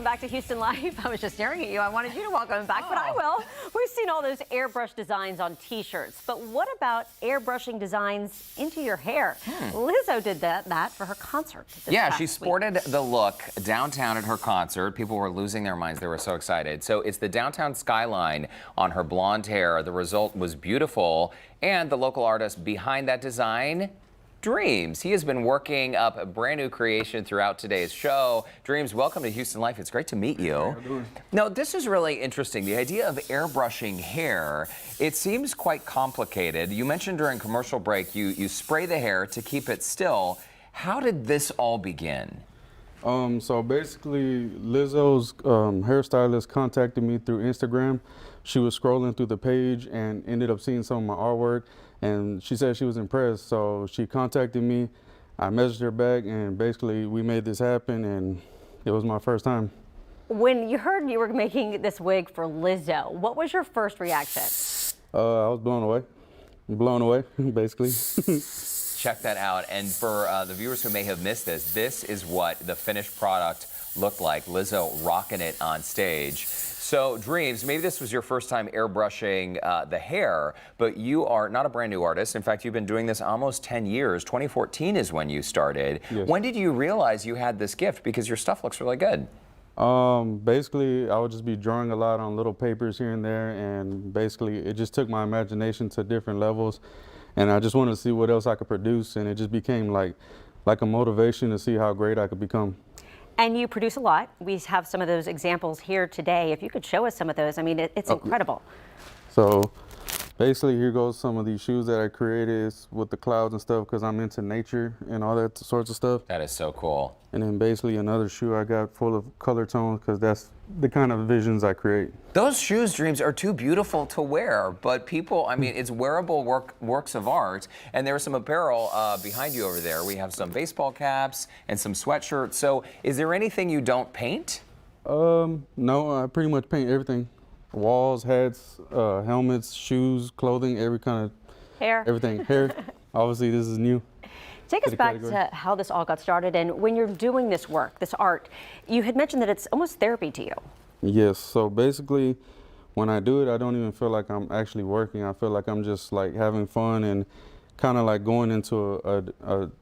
back to Houston Live. I was just staring at you. I wanted you to welcome him back, but I will. We've seen all those airbrush designs on t-shirts, but what about airbrushing designs into your hair? Lizzo did that for her concert. Yeah, she sported the look downtown at her concert. People were losing their minds. They were so excited. So it's the downtown skyline on her blonde hair. The result was beautiful. And the local artist behind that design, Dreamz. He has been working up a brand new creation throughout today's show. Dreamz, welcome to Houston Life. It's great to meet you. Now, this is really interesting. The idea of airbrushing hair, it seems quite complicated. You mentioned during commercial break, you spray the hair to keep it still. How did this all begin? So basically, Lizzo's hairstylist contacted me through Instagram. She was scrolling through the page and ended up seeing some of my artwork, and she said she was impressed. So she contacted me. I messaged her back, and basically we made this happen, and it was my first time. When you heard you were making this wig for Lizzo, what was your first reaction? I was blown away, basically. Check that out. And for the viewers who may have missed this, this is what the finished product looked like. Lizzo rocking it on stage. So Dreamz, maybe this was your first time airbrushing the hair, but you are not a brand new artist. In fact, you've been doing this almost 10 years. 2014 is when you started. Yes. When did you realize you had this gift? Because your stuff looks really good. Basically, I would just be drawing a lot on little papers here and there, and basically it just took my imagination to different levels. And I just wanted to see what else I could produce, and it just became like a motivation to see how great I could become. And you produce a lot. We have some of those examples here today. If you could show us some of those, I mean, it's incredible. So basically, here goes some of these shoes that I created with the clouds and stuff, because I'm into nature and all that sorts of stuff. That is so cool. And then basically another shoe I got full of color tones, because that's the kind of visions I create. Those shoes, Dreamz, are too beautiful to wear, but people, I mean, it's wearable works of art, and there's some apparel behind you over there. We have some baseball caps and some sweatshirts. So is there anything you don't paint? No, I pretty much paint everything. Walls, hats, helmets, shoes, clothing, every kind of Hair. everything. Hair. Obviously, this is new. Take us back to how this all got started, and when you're doing this work, this art, you had mentioned that it's almost therapy to you. Yes, so basically when I do it, I don't even feel like I'm actually working. I feel like I'm just like having fun and kind of like going into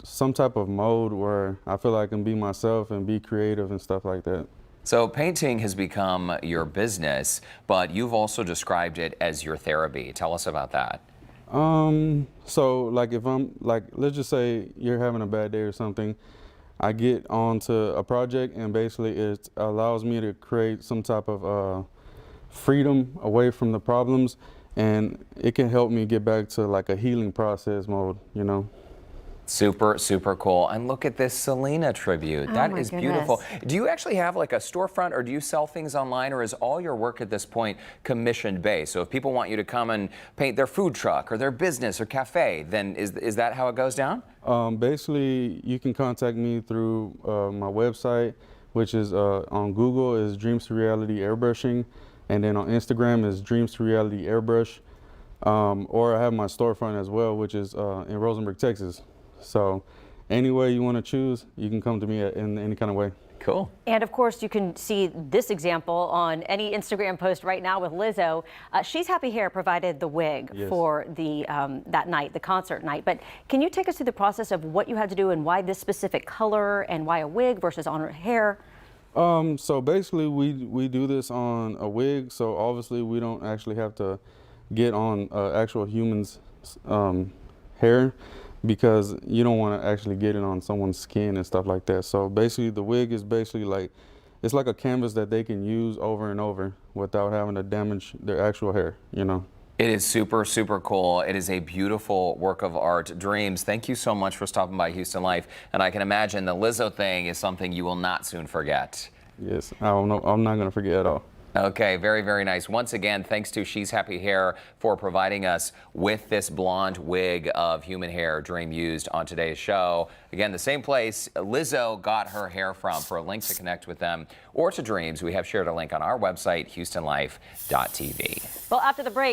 some type of mode where I feel like I can be myself and be creative and stuff like that. So painting has become your business, but you've also described it as your therapy. Tell us about that. So like if I'm like, let's just say you're having a bad day or something, I get onto a project and basically it allows me to create some type of freedom away from the problems, and it can help me get back to like a healing process mode, you know. Super, super cool. And look at this Selena tribute. Oh, that my is goodness. beautiful. Do you actually have like a storefront, or do you sell things online, or is all your work at this point commission based? So if people want you to come and paint their food truck or their business or cafe, then is that how it goes down? Basically, you can contact me through my website, which is on Google is Dreams to Reality Airbrushing, and then on Instagram is Dreams to Reality Airbrush. Or I have my storefront as well, which is in Rosenberg, Texas. So any way you want to choose, you can come to me in any kind of way. Cool. And of course, you can see this example on any Instagram post right now with Lizzo. She's Happy Hair provided the wig for the that night, the concert night. But can you take us through the process of what you had to do and why this specific color and why a wig versus on her hair? So basically, we do this on a wig. So obviously, we don't actually have to get on actual humans' hair, because you don't want to actually get it on someone's skin and stuff like that. So basically the wig is basically like, it's like a canvas that they can use over and over without having to damage their actual hair, you know. It is super, super cool. It is a beautiful work of art. Dreamz, thank you so much for stopping by Houston Life. And I can imagine the Lizzo thing is something you will not soon forget. Yes, I'm not going to forget at all. Okay, very, very nice. Once again, thanks to She's Happy Hair for providing us with this blonde wig of human hair Dream used on today's show. Again, the same place Lizzo got her hair from. For a link to connect with them or to Dreamz, we have shared a link on our website, HoustonLife.tv. Well, after the break,